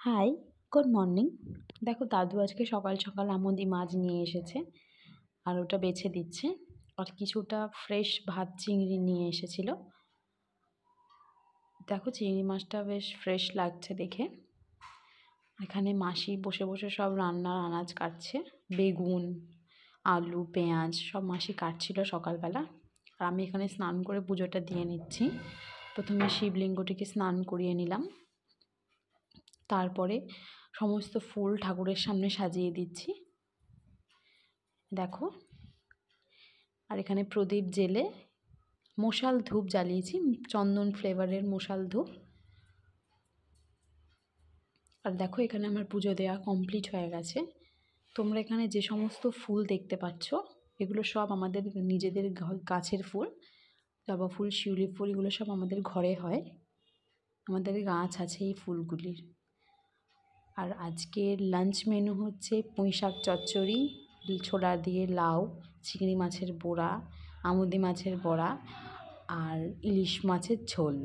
High, good morning. দেখো দাদু আজকে সকাল সকাল আমুদি মাছ নিয়ে এসেছে আর ওটা বেছে দিচ্ছে। আর কিছুটা ফ্রেশ ভাত চিংড়ি নিয়ে এসেছিল। দেখো চিংড়ি মাছটা বেশ ফ্রেশ লাগছে দেখে। এখানে মাসি বসে বসে সব রান্নার আনাজ কাটছে। বেগুন, আলু, পেঁয়াজ সব মাসি কাটছিল সকালবেলা। আর আমি এখানে স্নান করে পুজোটা দিয়ে নিচ্ছি। প্রথমে শিবলিঙ্গটিকে স্নান করিয়ে নিলাম, তারপরে সমস্ত ফুল ঠাকুরের সামনে সাজিয়ে দিচ্ছি। দেখো, আর এখানে প্রদীপ জেলে মশাল ধূপ জ্বালিয়েছি, চন্দন ফ্লেভারের মশাল ধূপ। আর দেখো এখানে আমার পুজো দেওয়া কমপ্লিট হয়ে গেছে। তোমরা এখানে যে সমস্ত ফুল দেখতে পাচ্ছ এগুলো সব আমাদের নিজেদের গাছের ফুল। জবা ফুল, শিউলি ফুল এগুলো সব আমাদের ঘরে হয়, আমাদের গাছ আছে এই ফুলগুলির। আর আজকের লাঞ্চ মেনু হচ্ছে পুঁইশাক চচ্চড়ি, ছোলা দিয়ে লাউ, চিংড়ি মাছের বড়া, আমুদি মাছের বড়া আর ইলিশ মাছের ঝোল।